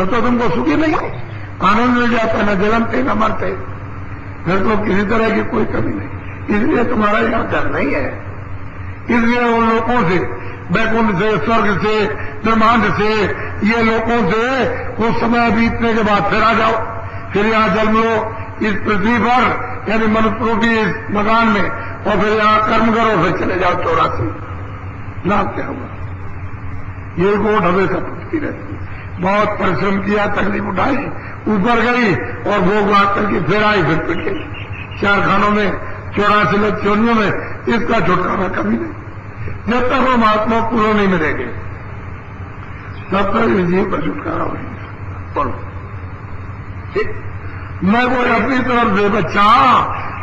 तो तुमको सुखी नहीं है, आनंद मिल जाता, न जलमते न मरते, फिर तो किसी तरह की कोई कमी नहीं। इसलिए तुम्हारा यहां डर नहीं है। इसलिए उन लोगों से, बैकुंठ से, स्वर्ग से, ब्रह्मांड से, ये लोगों से कुछ समय बीतने के बाद फिर आ जाओ, फिर यहां जन्म लो इस पृथ्वी पर, यानी मनुष्य रूपी इस मकान में, और फिर यहां कर्म करो, फिर चले जाओ 84। लाभ क्या हुआ? ये गोट हमेशा पूछती रहती है। बहुत परिश्रम किया, तकलीफ उठाई, ऊपर गई और भोग भाग करके फिर आई, फिर पिट गई 4 खानों में, 84 लक्ष योनियों में। इसका छुटकारा कभी नहीं। जब तक वो महात्मा पूर्ण नहीं मिलेंगे तब तक इस जीव का छुटकारा होगा। बोलो, मैं कोई अपनी तरफ से बच्चा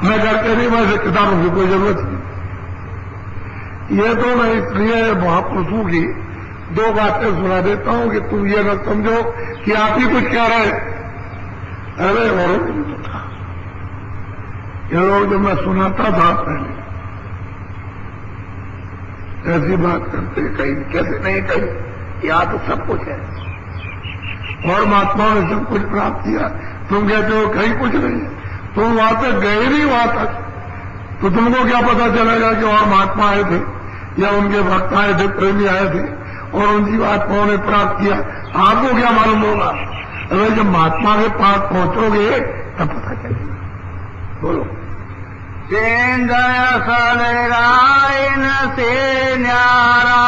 मैं करके नहीं, वैसे किताबों की कोई जरूरत नहीं। ये तो मैं इसलिए महापुरुषों की 2 बातें सुना देता हूं कि तुम ये न समझो कि आप ही कुछ कह रहे। अरे औरों को भी तो था, ये लोग जब मैं सुनाता था पहले ऐसी बात करते, कहीं कैसे नहीं कहीं, यहाँ तो सब कुछ है और महात्माओं ने सब कुछ प्राप्त किया। तुम कहते हो कहीं कुछ नहीं है, तुम वहां तक गए नहीं, वहां तक तो तुमको क्या पता चलेगा कि और महात्मा आए थे या उनके भक्त आए थे, प्रेमी आए थे और उन जीवात्माओं ने प्राप्त किया, आपको क्या मालूम होगा? अगर जब महात्मा के पास पहुंचोगे तब पता चलेगा। बोलो, सेंदय सलरायन से न्यारा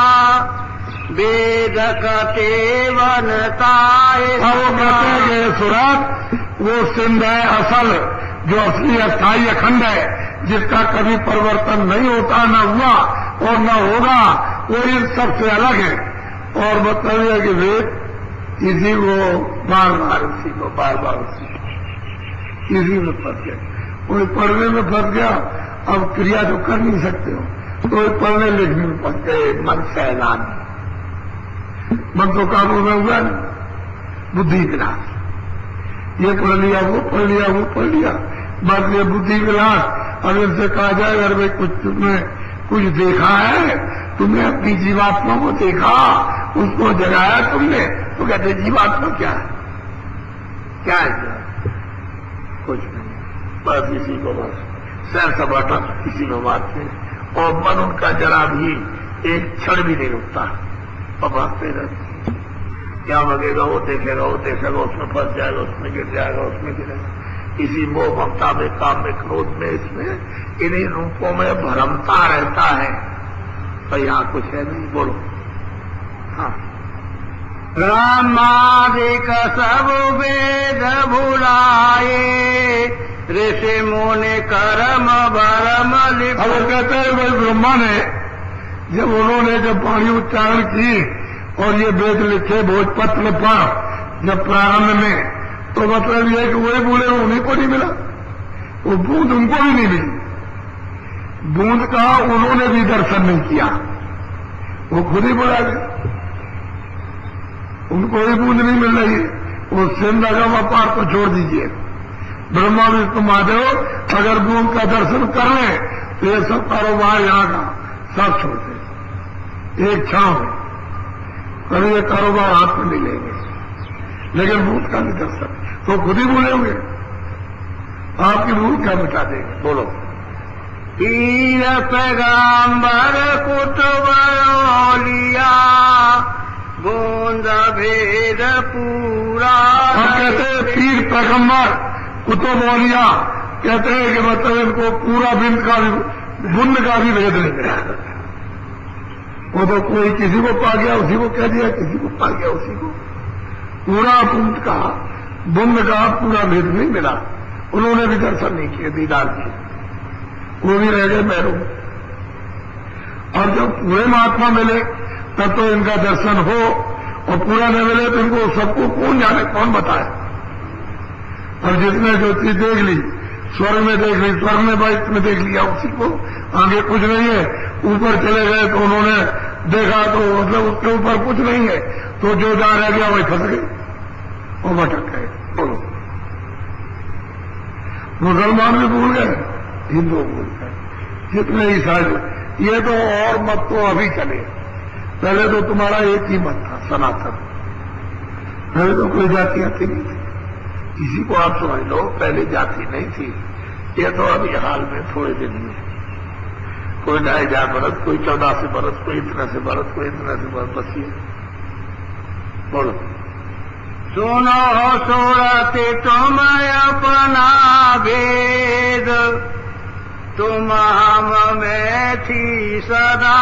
वेद कते वनताय। वो कहते हैं कि सुरत वो सिंध है असल, जो असली अस्थायी अखंड है, जिसका कभी परिवर्तन नहीं होता, न हुआ और न होगा, वो इन सबसे अलग है। और मतलब यह कि वेद इसी को बार बार उसी को बार बार उसी इसी में फंस गए। कोई पढ़ने में फंस गया, अब क्रिया तो कर नहीं सकते हो, कोई पढ़ने लिखने में फंस गए, मन सैलान, मन तो काबू में हुआ नहीं, बुद्धि विलास, ये पढ़ लिया, वो पढ़ लिया, वो पढ़ लिया, बस ये बुद्धि विलास। अब इनसे कहा जाए अगर भाई कुछ तुमने कुछ देखा है, तुमने अपनी जीवात्मा को देखा, उसको जगाया तुमने, तो कहते जीवात्मा क्या है? क्या है? कुछ नहीं, बस इसी को बस सैर सपाटा इसी में बात है। और मन उनका जरा भी एक क्षण भी नहीं रुकता, पपाते रहते, क्या लगेगा वो देखेगा, वो देखेगा, उसमें फंस जाएगा, उसमें गिर जाएगा, उसमें गिरेगा, इसी मोह ममता में, काम में, क्रोध में, इसमें इन्हीं रूपों में भ्रमता रहता है। तो यहाँ कुछ है नहीं। बोलो, हाँ, ब्रह्मादिक सब वेद भुलाए, ऋषि मुनि कर्म भरम लिप। अब वो कहते हैं भाई ब्रह्मा ने जब उन्होंने जब वाणी उच्चारण की और ये वेद लिखे भोजपत्र पर जब प्रारंभ में, तो मतलब ये कि वही बोले उन्हीं को नहीं मिला, वो बूंद उनको भी नहीं मिली। बूंद का उन्होंने भी दर्शन नहीं किया, वो खुद ही बोला गया, उनको भी बूंद नहीं मिल रही है। वो सिंध अगम अपार को छोड़ दीजिए, ब्रह्मा विष्णु महादेव अगर बूंद का दर्शन कर रहे तो ये सब कारोबार यहाँ का सब छोड़ दे, एक क्षण में कभी ये कारोबार हाथ में नहीं लेंगे। लेकिन भूत का भी दर्शन तो खुद ही भूलेंगे, आपकी भूल क्या मिटा देंगे। बोलो, पीर पैगंबर कुतुब लिया, बूंद भेद पूरा। हम कहते हैं पीर पैगंबर कुतुब लिया, कहते हैं कि मतलब इनको पूरा बिंद का भी बुंद का भी भेद नहीं मिला। वो तो कोई किसी को पा गया उसी को कह दिया, किसी को पा गया उसी को, पूरा बुंद का पूरा भेद नहीं मिला। उन्होंने भी दर्शन नहीं किए, दीदार किए, वो भी रह गए महरूम। और जब पूरे महात्मा मिले तब तो इनका दर्शन हो, और पूरा न मिले तो इनको सबको कौन जाने, कौन बताए। और जिसने जो चीज देख ली, स्वर्ग में देख ली, स्वर्ग में वैष्णव में देख लिया, उसी को आगे कुछ नहीं है। ऊपर चले गए तो उन्होंने देखा तो मतलब उसके ऊपर कुछ नहीं है, तो जो जा रह गया वही फंस गए और भटक गए। बोलो, मुसलमान भी भूल गए, हिंदू भूल गए, जितने ईसाई। ये तो और मत तो अभी चले, पहले तो तुम्हारा एक ही मत था सनातन, पहले तो कोई जाति आती नहीं थी, किसी को आप समझ लो पहले जाति नहीं थी। ये तो अभी हाल में थोड़े दिन में कोई 1000 बरस, कोई 14 से बरस, कोई इतना से बरस, कोई इतना से बरस, बस ये बोलो। सुनो सूरत तुम अपना भेद, तुम हम में थी सदा।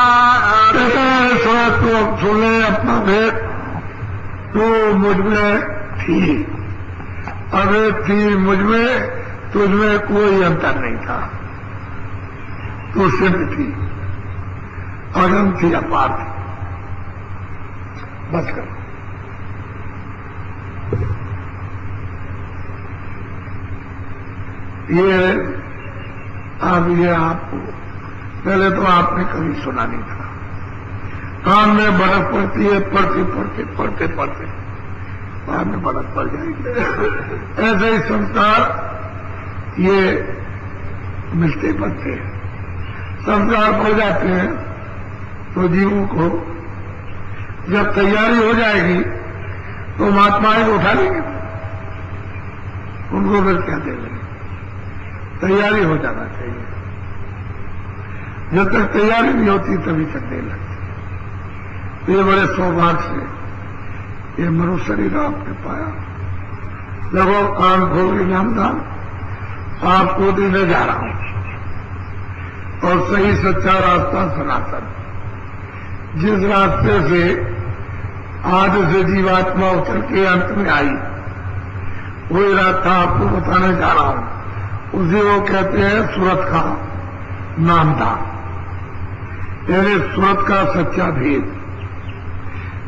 सूरत को सुने अपना भेद, तो मुझ में थी, अरे थी मुझ में, तुझमें कोई अंतर नहीं था, तो सिद्ध थी, अगम थी, अपार थी। बस कर ये आपको पहले तो आपने कभी सुना नहीं था, कान में बर्फ पड़ती है, पढ़ते पढ़ते पढ़ते पढ़ते कान में बर्फ पड़ जाएगी। ऐसे ही संस्कार ये मिलते बनते हैं, संस्कार पड़ जाते हैं तो जीवों को जब तैयारी हो जाएगी तो महात्माएं को उठा लेंगे, उनको फिर क्या दे लेंगे। तैयारी हो जाना चाहिए, जब तक तैयारी नहीं होती तभी तक दे लगती। तो ये बड़े सौभाग्य से ये मनुष्य शरीर आपने पाया। देखो कान खोल के नामदान आपको देने जा रहा हूं, और सही सच्चा रास्ता सनातन, जिस रास्ते से आज से जीवात्मा उतर के अंत में आई, वही रास्ता आपको बताने जा रहा हूं। उसे वो कहते हैं सूरत का नामदान, यानी सूरत का सच्चा भेद,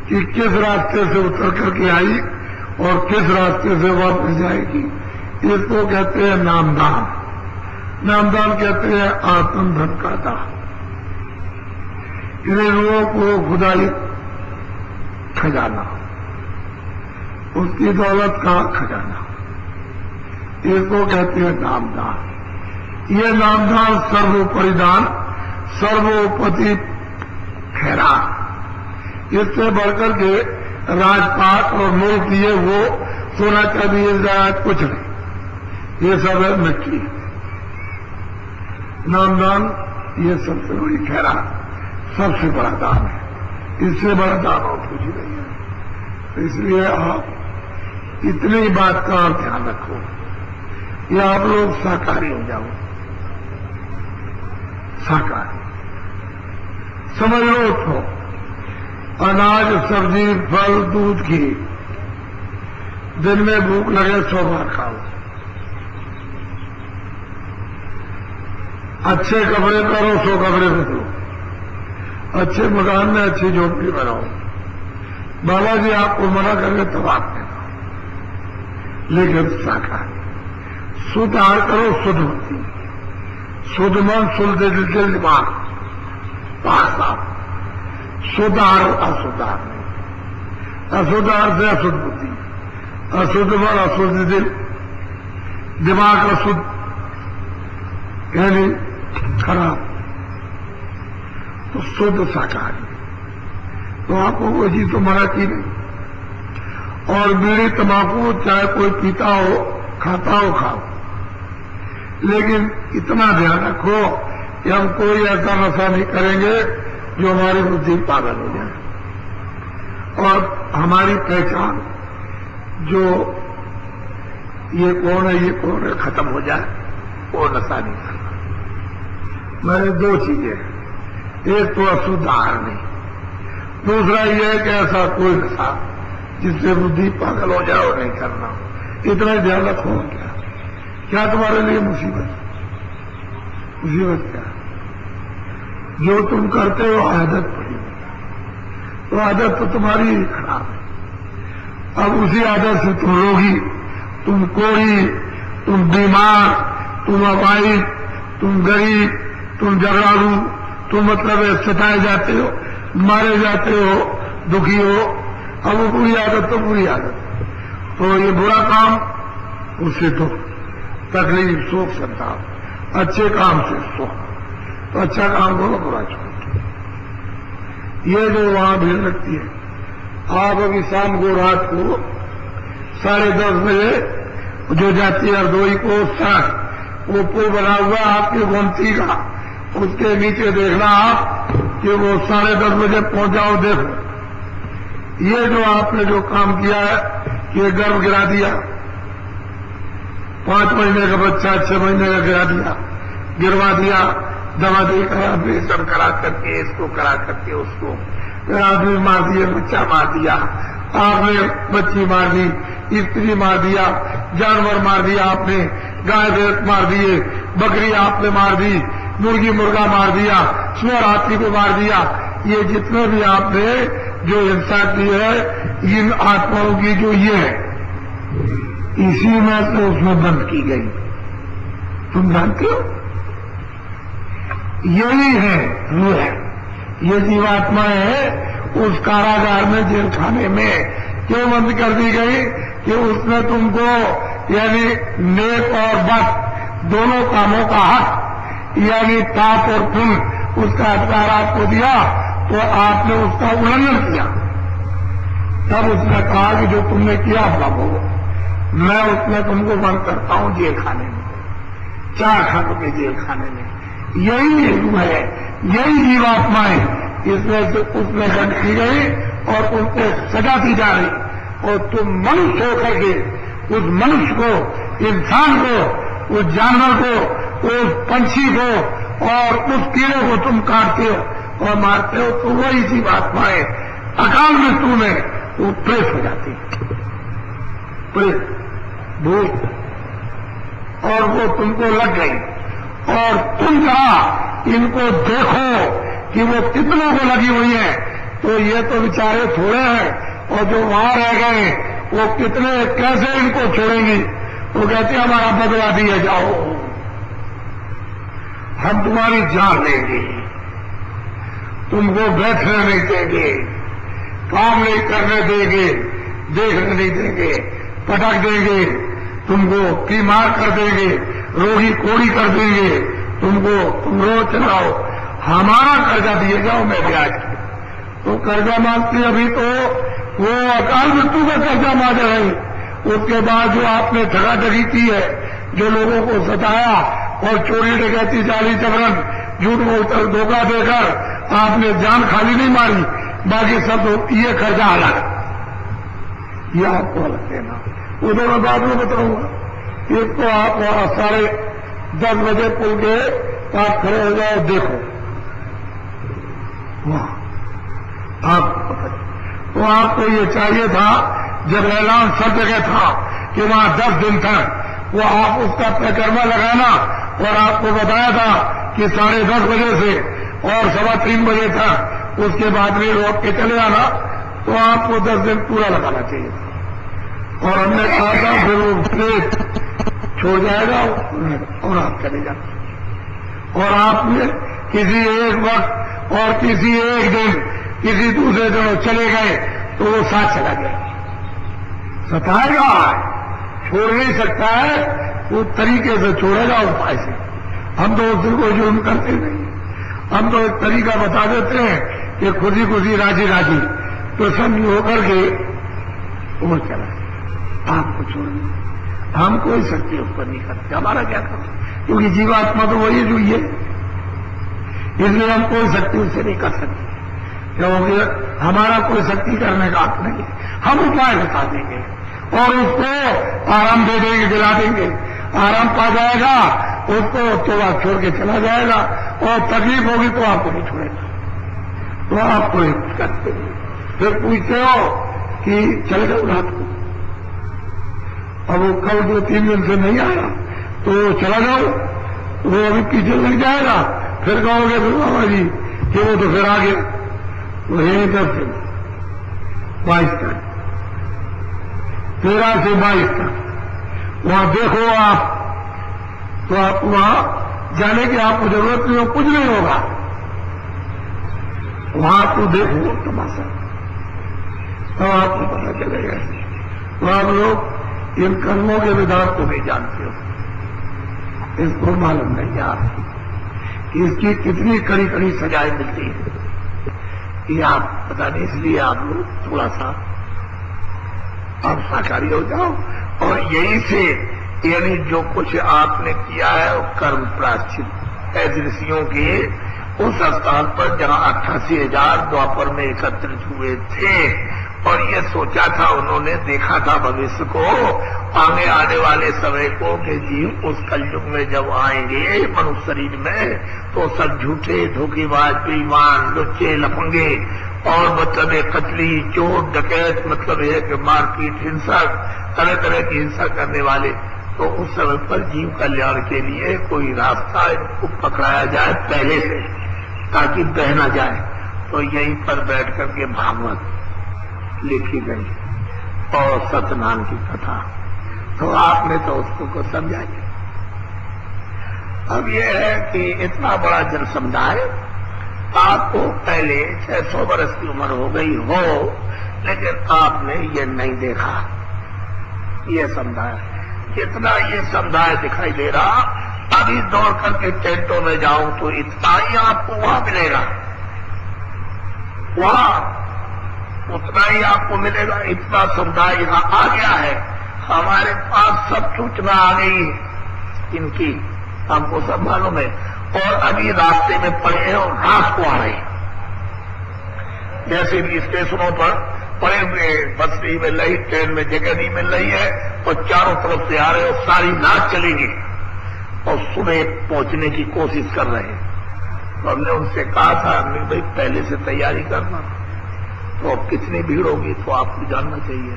कि किस रास्ते से उतर करके आई और किस रास्ते से वापस जाएगी, इसको कहते हैं नामदान। नामदान कहते हैं आत्म धन का दान, इन लोगों को खुदाई खजाना, उसकी दौलत का खजाना, इसको कहते हैं नामदान। ये नामदान सर्वोपरि दान, सर्वोपरि खैरात, इससे बढ़कर के राजपाट और मुल्क दिए वो सोना चांदी जायदाद कुछ नहीं, ये सब है मिट्टी। नामदान ये सबसे बड़ी खैरात, सबसे बड़ा दान है, इससे बड़ा दान और कुछ नहीं है। तो इसलिए आप इतनी बात का ध्यान रखो, ये आप लोग शाकाहारी हो जाओ, शाकाहारी समझ लो तो अनाज, सब्जी, फल, दूध, घी, दिन में भूख लगे 100 बार खाओ, अच्छे कपड़े करो, 100 कपड़े बदलो, अच्छे मकान में अच्छी झोपड़ी बनाओ। बाबा जी आपको मना करेंगे तब आप देना, लेकिन शाकाहारी शुद्ध आहार करो, शुद्ध होती, शुद्ध मन, शुद्ध दिल, दिमाग, पास आप शुद्ध आहार, अशुद्ध आहार नहीं। अशुद्ध आहार से अशुद्ध बुद्धि, अशुद्ध मन, अशुद्ध दिल, दिमाग अशुद्ध, यानी खराब। तो शुद्ध शाकाहारी, तो आपको कोई चीज तो मना की नहीं। और बीड़ी तंबाकू चाहे कोई पीता हो, खाता हो, खाओ, लेकिन इतना ध्यान रखो कि हम कोई ऐसा नशा नहीं करेंगे जो हमारी बुद्धि पागल हो जाए, और हमारी पहचान जो ये कौन है, ये कौन है, खत्म हो जाए, वो नशा नहीं करना। मैंने 2 चीजें, एक तो अशुद्ध आहार नहीं, दूसरा ये है कि ऐसा कोई नशा जिससे बुद्धि पागल हो जाए और नहीं करना। इतना ही ध्यान रखो। क्या तुम्हारे लिए मुसीबत? मुसीबत क्या? जो तुम करते हो आदत पड़ी, तो आदत तो तुम्हारी ही खराब है। अब उसी आदत से तुम रोगी, तुम कोई, तुम बीमार, तुम अपाहिज, तुम गरीब, तुम झगड़ालू, तुम मतलब सताए जाते हो, मारे जाते हो, दुखी हो। अब वो बुरी आदत तो बुरी आदत, तो ये बुरा काम, उससे तो तकलीफ, शोक, संताप। अच्छे काम से सुख, तो अच्छा काम करो, बुरा छोड़ो। ये जो वहां भीड़ लगती है, आप अभी शाम को रात को 10:30 बजे जो जाती है हरदोई को सड़क, वो पुल बना हुआ आपकी गोमती का, उसके नीचे देखना आप कि वो 10:30 बजे पहुंच जाओ। देखो ये जो आपने जो काम किया है कि ये गर्भ गिरा दिया, 5 महीने का बच्चा 6 महीने का गिरा दिया, गिरवा दिया, दवा देकर ऑपरेशन करा करके, इसको करा करके उसको, फिर आदमी मार दिए, बच्चा मार दिया, आपने बच्ची मार दी, स्त्री मार दिया, जानवर मार दिया आपने, गाय भैंस मार दिए, बकरी आपने मार दी, मुर्गी मुर्गा मार दिया, सुअर हाथी को मार दिया। ये जितने भी आपने जो हिंसा की है, इन आत्माओं की जो ये है, इसी में से उसमें बंद की गई। तुम जानते हो यही है रूह है, ये जीवात्मा है उस कारागार में, जेल खाने में क्यों बंद कर दी गई कि उसने तुमको यानी नेक और बद दोनों कामों का हक यानी पाप और पुण्य उसका अधिकार आपको दिया, तो आपने उसका उल्लंघन किया। तब उसने कहा कि जो तुमने किया अपना भोगो, मैं उसमें तुमको बंद करता हूं जेल खाने में, 4 खानों के जेल खाने में। यही हेतु है, यही जीवात्माएं इसमें से उसमें बंद की गई और उनको सजा दी जा रही। और तुम मनुष्य होकर के उस मनुष्य को, इंसान को, उस जानवर को, उस पंछी को और उस कीड़े को तुम काटते हो और मारते हो, तो वही जीवात्माएं अकाल मृत्यु में वो प्रेत हो जाती है, प्रेत भूत, और वो तुमको लग गई। और तुम कहा इनको देखो कि वो कितनों को लगी हुई है, तो ये तो बेचारे थोड़े हैं, और जो वहां रह गए वो कितने, कैसे इनको छोड़ेंगी। वो कहते हैं हमारा बदला दिए जाओ, हम तुम्हारी जान लेंगे, तुमको बैठने नहीं देंगे, काम नहीं करने देंगे, देखने नहीं देंगे, पटक देंगे, तुमको बीमार कर देंगे, रोगी कोड़ी कर देंगे, तुमको तुम रोज चलाओ, हमारा कर्जा दिए जाओ मैं ब्याज। तो कर्जा मांगते अभी तो वो अकाल मृत्यु का कर्जा मांग रही। उसके बाद जो आपने ठगाठगी की है, जो लोगों को सताया और चोरी डकैती चाली चबरन झूठ बोलकर धोखा देकर आपने जान खाली नहीं मारी, बाकी सब ये कर्जा अलग, ये आपको अलग देना। उधर मैं बाद में बताऊंगा। एक तो आप 10:30 बजे पुल के आप खड़े हो जाओ, देखो वहां आपको पता। तो आपको ये चाहिए था, जब ऐलान सब जगह था कि वहां 10 दिन तक वो आप उसका परिक्रमा लगाना, और आपको बताया था कि 10:30 बजे से और 3:15 बजे तक, उसके बाद में लौट के चले आना, तो आपको 10 दिन पूरा लगाना चाहिए था। और हमने कहा था फिर वो प्रेत छोड़ जाएगा और आप चले जाते। और आपने किसी एक वक्त और किसी एक दिन किसी दूसरे दिन चले गए तो वो साथ चला गया, सताएगा, छोड़ नहीं सकता है, वो तरीके से छोड़ेगा उपाय से। हम तो उस दिन को जुल्म करते नहीं, हम तो एक तरीका बता देते हैं कि खुशी खुशी राजी राजी प्रसन्न होकर के वो चला, आपको छोड़ना हम कोई शक्ति उस पर नहीं करते, हमारा क्या करते, क्योंकि जीवात्मा तो वही जो ये, इसलिए हम कोई शक्ति उससे नहीं कर सकते, क्योंकि हमारा कोई शक्ति करने का हक नहीं है। हम उपाय बता देंगे और उसको आराम दे देंगे, दिला देंगे, आराम पा जाएगा उसको तो आप छोड़ के चला जाएगा, और तकलीफ होगी तो आपको नहीं छोड़ेगा, तो आपको नहीं करते। फिर पूछते हो कि चले जाओ रात को, अब वो कल 2-3 दिन से नहीं आया तो चला जाओ, वो अभी पीछे लग जाएगा, फिर कहोगे फिर बाबा जी कि वो तो फिर आ गया। वो है 10 दिन, 22 तक, 13 से 22 तक वहां देखो आप, तो आप वहां जाने की आपको जरूरत नहीं हो, कुछ नहीं होगा, वहां तो देखो तमाशा, तो आपको पता चलेगा। तो आप लोग इन कर्मों के विधान को नहीं जानते हो, इसको मालूम नहीं आप कि इसकी कितनी कड़ी कड़ी सजाएं मिलती है, ये आप पता नहीं, इसलिए आप लोग थोड़ा सा आप शाकाहारी हो जाओ। और यही से यानी जो कुछ आपने किया है वो कर्म प्रायश्चित ऐसे ऋषियों के उस स्थान पर जहां 88,000 द्वापर में एकत्रित हुए थे। और ये सोचा था उन्होंने, देखा था भविष्य को, आगे आने वाले समय को कि जीव उस कलयुग में जब आएंगे मनुष्य शरीर में तो सब झूठे धोखेबाज बेईमान लुच्चे लफंगे और मतलब कतली चोर डकैत मतलब है कि मारपीट हिंसा तरह तरह की हिंसा करने वाले, तो उस समय पर जीव कल्याण के लिए कोई रास्ता इनको पकड़ाया जाए पहले से ताकि बह न जाए। तो यहीं पर बैठ करके भागवत लिखी गई और सत्यनारायण की कथा, तो आपने तो उसको को समझाई। अब यह है कि इतना बड़ा जन समुदाय, आपको पहले 600 वर्ष की उम्र हो गई हो लेकिन आपने ये नहीं देखा। ये समुदाय कितना ये समुदाय दिखाई दे रहा, अभी दौड़ करके टेंटों में जाऊं तो इतना ही आपको वहां मिलेगा, वहां उतना ही आपको मिलेगा। इतना समुदाय यहाँ आ गया है, हमारे पास सब सूचना आ गई इनकी, हमको सब मालूम है। और अभी रास्ते में पड़े हैं और रात को आ रहे हैं, जैसे भी स्टेशनों पर पड़े हुए, बस नहीं मिल रही, ट्रेन में जगह नहीं मिल रही है और चारों तरफ से आ रहे और सारी रात चलेंगे और सुबह पहुंचने की कोशिश कर रहे हैं। तो हमने उनसे कहा था नहीं भाई पहले से तैयारी करना, तो अब कितनी भीड़ होगी तो आपको जानना चाहिए।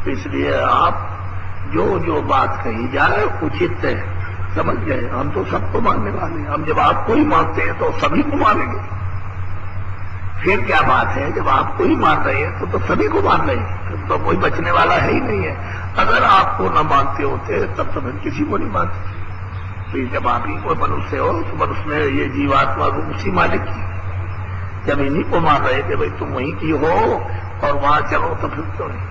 तो इसलिए आप जो जो बात कही जाए उचित है, समझ गए। हम तो सबको मानने वाले हैं, हम जब आपको ही मानते हैं तो सभी को मानेंगे। फिर क्या बात है, जब आपको ही मान रहे हैं तो सभी को मान रहे हैं, तो कोई बचने वाला है ही नहीं है। अगर आपको न मानते होते तब तो फिर किसी को नहीं मानते। तो जब आप ही कोई मनुष्य हो तो मनुष्य में ये जीवात्मा रूप उसी मालिक की, जब इन्हीं को मान रहे थे भाई तुम वहीं की हो और वहां चलो तो फिर क्यों नहीं।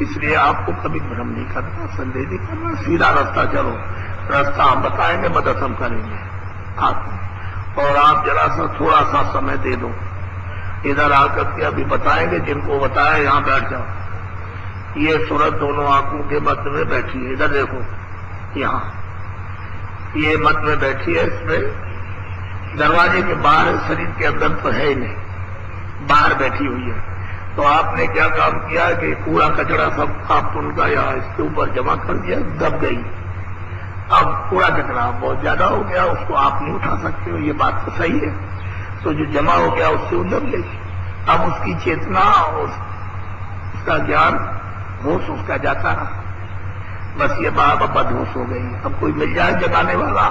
इसलिए आपको कभी भ्रम नहीं करना, संदेह नहीं करना, सीधा रास्ता चलो। रास्ता हम बताएंगे, मदद हम करेंगे आपको। और आप जरा सा थोड़ा सा समय दे दो, इधर आकर के अभी बताएंगे, जिनको बताया यहां बैठ जाओ। ये सूरत दोनों आंखों के मध्य में बैठी है, इधर देखो, यहाँ ये मध्य में बैठी है। इसमें दरवाजे के बाहर, शरीर के अंदर तो है ही नहीं, बाहर बैठी हुई है। तो आपने क्या काम किया कि कूड़ा कचरा सब आप उनका यहाँ इसके ऊपर जमा कर दिया, दब गई। अब कूड़ा कचरा बहुत ज्यादा हो गया, उसको आप नहीं उठा सकते हो, ये बात तो सही है। तो जो जमा हो गया उससे वो दब गई। अब उसकी चेतना, उसका ज्ञान, होश उसका जाता रहा, बस ये बात अब बदहोश हो गई। अब कोई मिल जाए जगाने वाला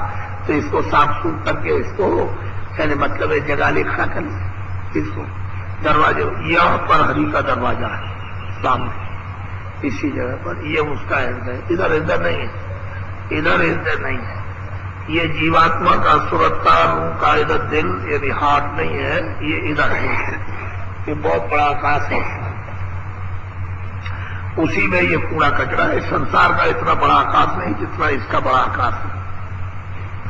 तो इसको साफ सूफ करके इसको कहने मतलब है जगाले खड़ा कर ले इसको। दरवाजे यहाँ पर हरि का दरवाजा है सामने, इसी जगह पर, ये उसका हृदय, इधर हृदय नहीं है, इधर हृदय नहीं है। ये जीवात्मा का सुरता रूह का इधर दिल यानी हार्ट नहीं है, ये इधर है। ये बहुत बड़ा आकाश है, उसी में ये कूड़ा कचरा है। संसार का इतना बड़ा आकाश नहीं जितना इसका बड़ा आकाश है,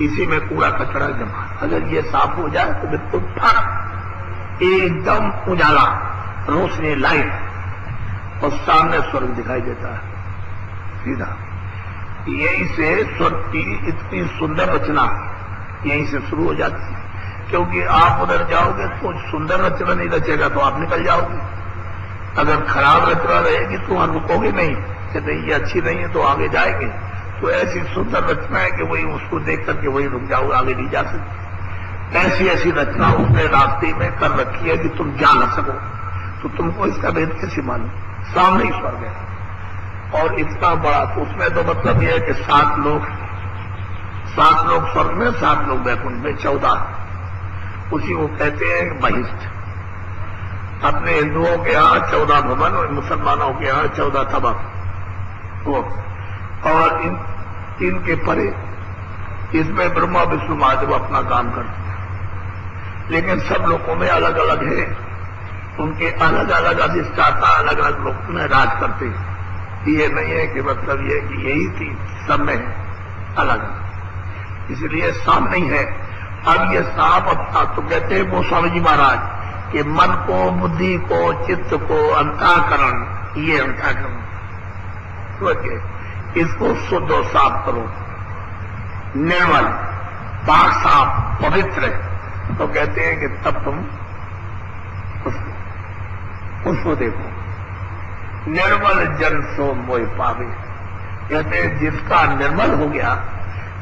इसी में कूड़ा कचरा जमा। अगर ये साफ हो जाए तो बिल्कुल फट एकदम उजाला, रोशनी, लाइट, और सामने स्वर्ग दिखाई देता है सीधा। यहीं से स्वर्ग की इतनी सुंदर रचना यहीं से शुरू हो जाती है, क्योंकि आप उधर जाओगे तो सुंदर रचना नहीं रचेगा तो आप निकल जाओगे। अगर खराब रचना रहेगी तो वहां रुकोगे नहीं, कहते ये अच्छी नहीं है तो आगे जाएंगे। तो ऐसी सुंदर रचना है कि वही उसको देख करके वही रुक जाओगे, आगे नहीं जा सकते। ऐसी ऐसी रचना उसने रास्ते में कर रखी है कि तुम जा न सको। तो तुमको इसका भेद कैसे मालूम? सामने ही स्वर्ग है और इतना बड़ा, तो उसमें तो मतलब यह है कि 7 लोग स्वर्ग में, 7 लोग वैकुंठ में, 14 उसी को कहते हैं बहिष्ठ। अपने हिंदुओं के यहाँ 14 भवन और मुसलमानों के यहाँ 14 तबक वो, और इन के परे इसमें ब्रह्मा विष्णु महादेव अपना काम करते हैं, लेकिन सब लोगों में अलग अलग है, उनके अलग अलग अधिष्ठाता अलग अलग लोग में राज करते हैं। ये नहीं है कि मतलब ये कि यही थी, सब में है अलग अलग, इसलिए साफ नहीं है। अब ये साफ अपना तो कहते हैं गोस्वामी जी महाराज कि मन को, बुद्धि को, चित्त को अंतःकरण, ये अंतःकरण सोचिए, इसको शुद्ध और साफ करो, निर्मल, पाक, साफ, पवित्र, तो कहते हैं कि तब तुम उसको देखो। निर्मल जन सो मोह पावे, कहते हैं जिसका निर्मल हो गया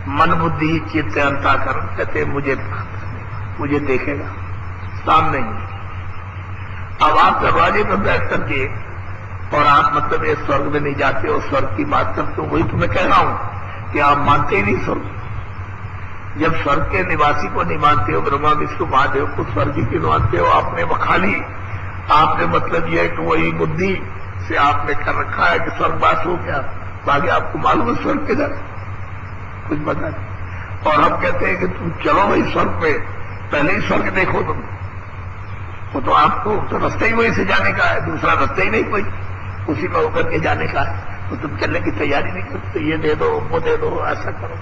मन, बुद्धि, चित्त, अंतःकरण, कहते मुझे देखेगा सामने ही। अब आप दरवाजे पर बैठ करके और आप मतलब ये स्वर्ग में नहीं जाते हो, स्वर्ग की बात करते हो, वही तो मैं कह रहा हूं कि आप मानते ही नहीं स्वर्ग। जब स्वर्ग के निवासी को नहीं मानते हो, ब्रह्मा विष्णु महादेव को स्वर्ग की मानते हो, आपने बखाली, आपने मतलब यह कि वही बुद्धि से आपने कर रखा है कि स्वर्गवास हो गया, बाकी आपको मालूम है स्वर्ग के दर कुछ पता नहीं। और हम कहते हैं कि तुम चलो भाई स्वर्ग पे, पहले ही स्वर्ग देखो तुम, वो तो आपको तो रास्ता ही वही से जाने का है, दूसरा रास्ता ही नहीं कोई, उसी में होकर के जाने का है। तो तुम चलने की तैयारी नहीं करते, ये दे दो, वो दे दो, ऐसा करो,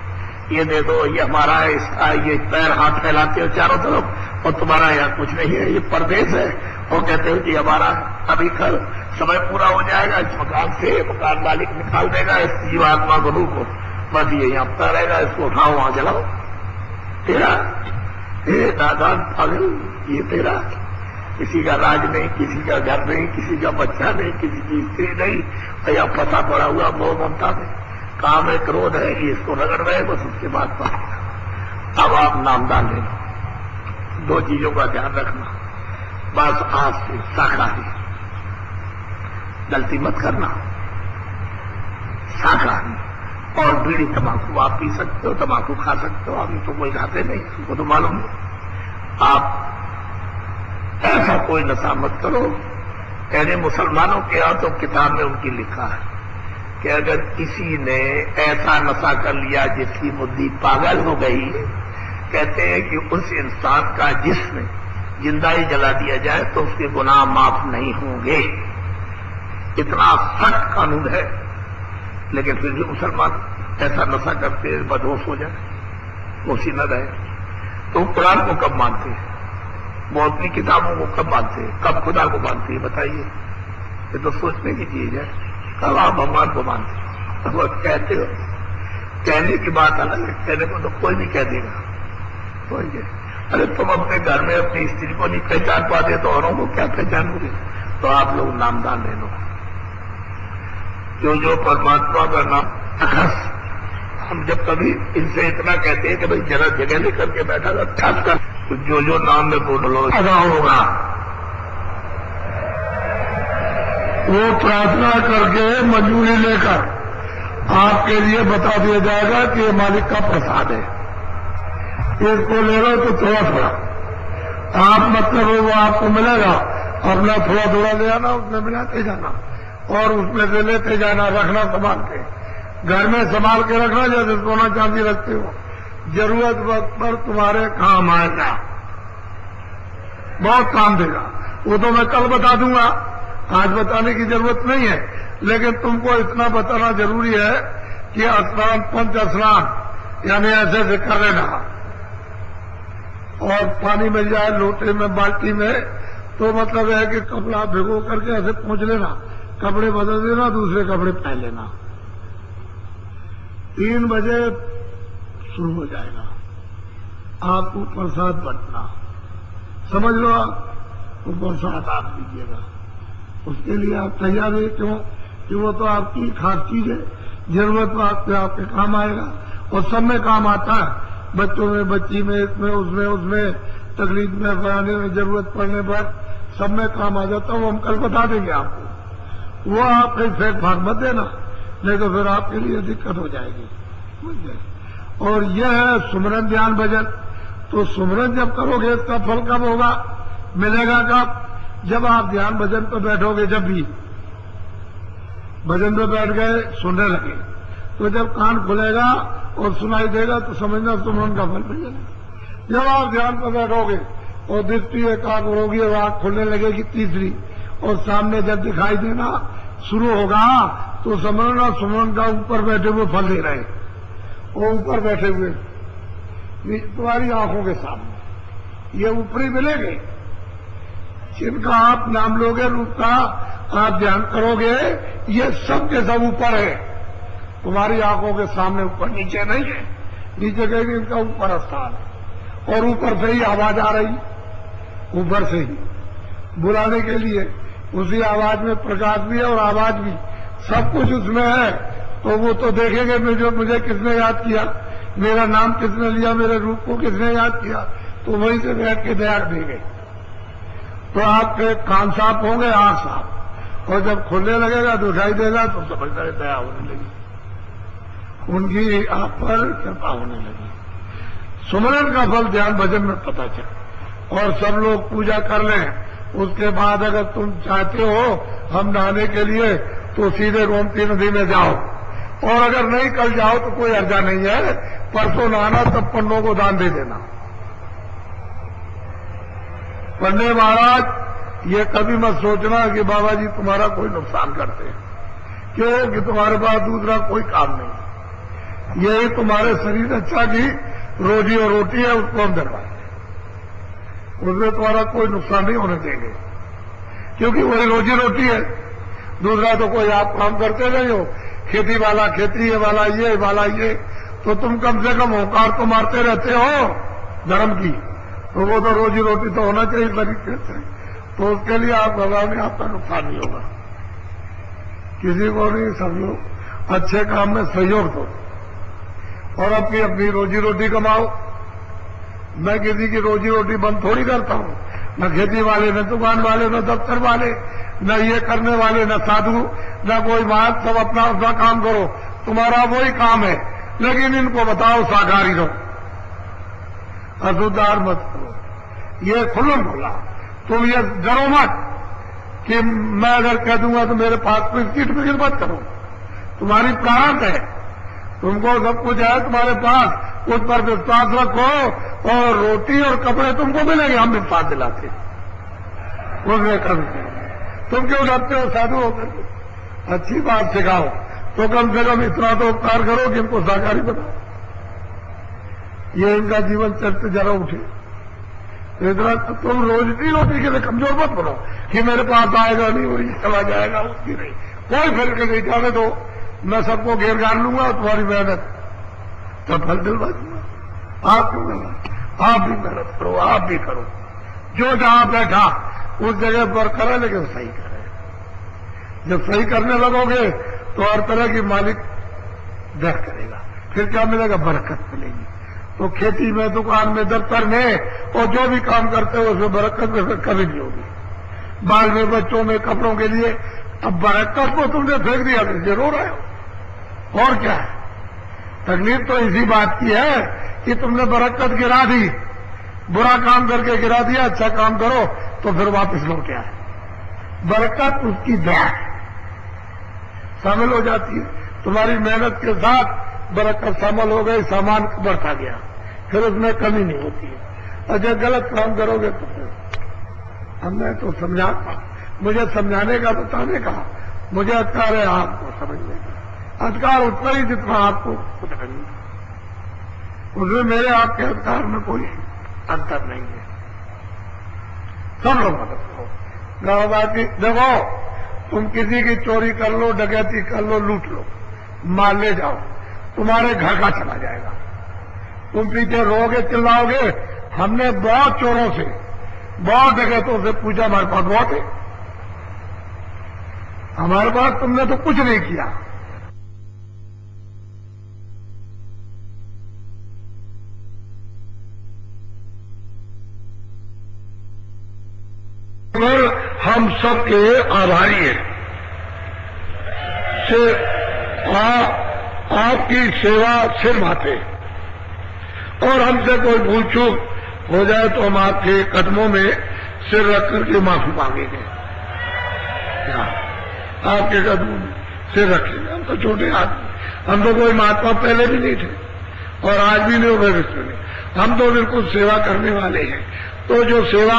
ये दे दो, ये हमारा है, इसका, ये पैर हाथ फैलाते हो चारों तरफ, और तुम्हारा यहाँ कुछ नहीं है, ये परदेश है, और कहते हो कि हमारा अभी कल समय पूरा हो जाएगा, इस मकान से मकान मालिक निकाल देगा इस जीवात्मा गुरु को, बस ये यहाँ पर रहेगा, इसको उठाओ वहां जलाओ, तेरा, हे दादा पागल, ये तेरा, किसी का राज नहीं, किसी का घर नहीं, किसी का बच्चा नहीं, किसी की स्त्री नहीं, या फंसा पड़ा हुआ मोह ममता में, काम है, क्रोध है, ये इसको रगड़ रहे, बस उसके बाद पाएगा। अब आप नामदान ले लो, दो चीजों का ध्यान रखना, बस आज से शाकाहारी, गलती मत करना, शाकाहारी। और बीड़ी तंबाकू आप पी सकते हो, तंबाकू खा सकते हो, अभी तो कोई खाते नहीं, हमको तो मालूम नहीं। आप ऐसा कोई नशा मत करो। कहने मुसलमानों के यहाँ तो किताब में उनकी लिखा है कि अगर किसी ने ऐसा नशा कर लिया जिसकी बुद्धि पागल हो गई, कहते हैं कि उस इंसान का जिस्म जिंदा ही जला दिया जाए तो उसके गुनाह माफ नहीं होंगे। इतना सख्त कानून है, लेकिन फिर भी मुसलमान ऐसा नशा करते बदहोश हो जाए, होशी न रहे। तो कुरान को कब मानते हैं, वो अपनी किताबों को कब मानते हैं, कब खुदा को मानते हैं, बताइए। ये तो सोचने की चीज है। कब आप भगवान को मानते हो, तो कहते हो, कहने की बात अलग है, कहने को तो कोई भी कह देगा, कोई कहे। अरे तुम अपने घर में अपनी स्त्री को नहीं पहचान पाते तो औरों को क्या पहचानोगे। तो आप लोग नामदान ले लो, जो परमात्मा का नाम, हम जब कभी इनसे इतना कहते हैं कि भाई जरा जगह लेकर के बैठा था, ठस कर तो जो नाम में बोल लो अदा होगा। वो प्रार्थना करके मंजूरी लेकर आपके लिए बता दिया जाएगा कि ये मालिक का प्रसाद है, इसको ले लो तो थोड़ा थोड़ा आप मतलब वो आपको मिलेगा, अपना थोड़ा थोड़ा ले आना, उसमें मिलाते जाना और उसमें से लेते जाना, रखना संभाल के, घर में संभाल के रखना जैसे सोना चांदी रखते हो, जरूरत वक्त पर तुम्हारे काम आएगा, बहुत काम देगा। वो तो मैं कल बता दूंगा, आज बताने की जरूरत नहीं है, लेकिन तुमको इतना बताना जरूरी है कि स्नान, पंच स्नान यानी ऐसे से कर लेना, और पानी मिल जाए लोटे में, बाल्टी में, तो मतलब है कि कपड़ा भिगो करके ऐसे पहुंच लेना, कपड़े बदल देना, दूसरे कपड़े पहन लेना। 3 बजे शुरू हो जाएगा, आपको प्रसाद बंटना, समझ लो आप, तो प्रसाद आप दीजिएगा। उसके लिए आप तैयार है, क्यों कि वो तो आपकी खास चीज है, जरूरत वक्त पे आपके काम आएगा, और सब में काम आता है, बच्चों में, बच्ची में, इसमें, उसमें, तकलीफ में, बनाने में, जरूरत पड़ने पर सब में काम आ जाता है। वो हम कल बता देंगे आपको, वो आप कहीं फेंक फाक मत देना, नहीं तो फिर आपके लिए दिक्कत हो जाएगी। और यह है सुमरन ध्यान भजन। तो सुमरन जब करोगे इसका फल कब होगा, मिलेगा कब, जब आप ध्यान भजन पर बैठोगे। जब भी भजन पर बैठ गए, सुनने लगे, तो जब कान खुलेगा और सुनाई देगा तो समझना सुमरन का फल मिलेगा। जब आप ध्यान पर बैठोगे और दृष्टि एकाग्र होगी और आंख खुलने लगेगी तीसरी, और सामने जब दिखाई देना शुरू होगा, तो समझना सुमरन का ऊपर बैठे हुए फल दे रहे, वो ऊपर बैठे हुए तुम्हारी आंखों के सामने ये ऊपरी मिलेंगे, जिनका आप नाम लोगे रूप का, आप ध्यान करोगे ये सब के सब ऊपर है, तुम्हारी आंखों के सामने, ऊपर नीचे नहीं है। नीचे कहेंगे इनका ऊपर स्थान है, और ऊपर से ही आवाज आ रही, ऊपर से ही बुलाने के लिए। उसी आवाज में प्रकाश भी है और आवाज भी, सब कुछ उसमें है। तो वो तो देखेंगे मुझे किसने याद किया, मेरा नाम किसने लिया, मेरे रूप को किसने याद किया, तो वहीं से बैठ के दया देंगे। तो आपके कान साफ होंगे, आंख साफ, और जब खुलने लगेगा तो दिखाई देगा तो समझता है दया होने लगी, उनकी आप पर कृपा होने लगी। सुमरन का फल ध्यान भजन में पता चले, और सब लोग पूजा कर लें। उसके बाद अगर तुम चाहते हो हम नहाने के लिए तो सीधे गोमती नदी में जाओ, और अगर नहीं कल जाओ तो कोई अर्जा नहीं है, परसों नहाना तब पन्नों को दान दे देना। पन्ने महाराज ये कभी मत सोचना कि बाबा जी तुम्हारा कोई नुकसान करते हैं, क्यों कि तुम्हारे पास दूसरा कोई काम नहीं, यही तुम्हारे शरीर अच्छा की रोजी और रोटी है, उसको हम दिलवाएंगे, उसमें तुम्हारा कोई नुकसान नहीं होने देंगे, क्योंकि वही रोजी रोटी है। दूसरा तो कोई आप काम करते नहीं हो, खेती वाला खेती, ये वाला ये, तो तुम कम से कम होकार तो मारते रहते हो धर्म की, तो वो तो रोजी रोटी तो होना चाहिए तरीके से। तो उसके लिए आप घबराओगे, आपका नुकसान नहीं होगा, किसी को नहीं। सब लोग अच्छे काम में सहयोग दो और अपनी अपनी रोजी रोटी कमाओ। मैं किसी की रोजी रोटी बंद थोड़ी करता हूं, न खेती वाले, न दुकान वाले, न दफ्तर वाले, न ये करने वाले, न साधु, न कोई बात, सब अपना अपना काम करो, तुम्हारा वही काम है। लेकिन इनको बताओ साकारी रहो, अशुद्धार मत करो। ये खुल्लम खुला, तुम ये डरो मत कि मैं अगर कह दूंगा तो मेरे पास कोई सीट फिक्र मत करो, तुम्हारी प्रारंभ है, तुमको सब कुछ है तुम्हारे पास, उस पर विश्वास रखो, और रोटी और कपड़े तुमको मिलेंगे, हम विश्वास दिलाते उसमें कभी। तुम क्यों डरते हो साधु होकर? अच्छी बात सिखाओ, तो कम से कम इतना तो उपकार करो कि इनको साकारी बनाओ, ये इनका जीवन चरित्र जरा उठे। इतना तुम रोजी रोटी के लिए कमजोर मत बनो कि मेरे पास आएगा नहीं, वही चला जाएगा, उसकी नहीं, कोई फर्क नहीं, जाने दो, मैं सबको घेर गाड़ लूंगा और तुम्हारी मेहनत तो फल दिलवा दूंगा। आप क्यों करना, आप भी मेहनत करो, आप भी करो, जो जहां बैठा उस जगह पर करे, लेकिन सही करे। जब सही करने लगोगे तो हर तरह की मालिक दर करेगा, फिर क्या मिलेगा, बरकत मिलेगी। तो खेती में, दुकान में, दफ्तर में, और जो भी काम करते हो उसमें बरकत में कभी नहीं होगी। बाल में, बच्चों में, कपड़ों के लिए, अब बरकत को तुमने फेंक दिया तो जरूर रहे हो, और क्या है। तकलीफ तो इसी बात की है कि तुमने बरकत गिरा दी, बुरा काम करके गिरा दिया, अच्छा काम करो तो फिर वापस लौट आए। बरकत उसकी दया शामिल हो जाती है, तुम्हारी मेहनत के साथ बरकत शामिल हो गई, सामान बढ़ता गया, फिर उसमें कमी नहीं होती है। और जब गलत काम करोगे तो फिर हमने तो समझाता, मुझे समझाने का, बताने का, मुझे अधिकार है आपको समझने का, अधिकार उतना ही जितना आपको समझने का, उसमें मेरे आपके अधिकार में कोई अंतर नहीं है। सब लोग मदद करो। गाँववासी देखो, तुम किसी की चोरी कर लो, डकैती कर लो, लूट लो, मार ले जाओ, तुम्हारे घर का चला जाएगा। तुम पीछे रोगे, चिल्लाओगे, हमने बहुत चोरों से, बहुत डकैतों से पूछा, हमारे पास बहुत है, हमारे पास तुमने तो कुछ नहीं किया। हम सबके आभारी हैं, आपकी सेवा सिर माथे, और हमसे कोई भूल चूक हो जाए तो हम आपके कदमों में सिर रख करके माफी मांगेंगे। आपके कदमों में सिर रखेंगे। हम तो छोटे आदमी, हम तो कोई महात्मा पहले भी नहीं थे और आज भी नहीं हो भविष्य में, हम तो बिल्कुल सेवा करने वाले हैं। तो जो सेवा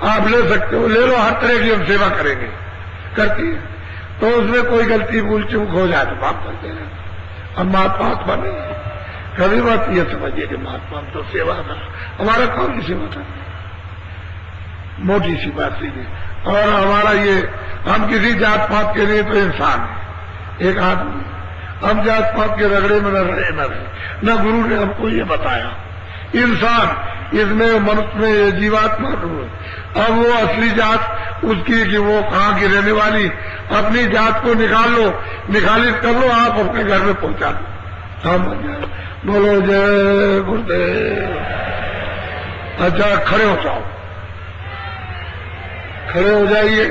आप ले सकते हो ले लो, हर तरह की हम सेवा करेंगे, करती है। तो उसमें कोई गलती भूल चूक हो जाए तो माफ कर देना। हम महात्मा नहीं है, कभी बात ये समझिए कि महात्मा हम तो सेवा कर, हमारा काम की सेवा करना। मोटी सी बात सीधी। और हमारा ये, हम किसी जात पात के लिए तो इंसान है, एक आदमी। हम जात पात के रगड़े में न रहे न रहे, न गुरु ने हमको ये बताया। इंसान इसमें, मनुष्य में ये जीवात्मा है। अब वो असली जात उसकी कि वो कहाँ की रहने वाली, अपनी जात को निकाल लो, निकालित कर लो, आप अपने घर में पहुंचा दो। हम बोलो जय गुरुदेव। अच्छा खड़े हो जाओ, खड़े हो जाइए।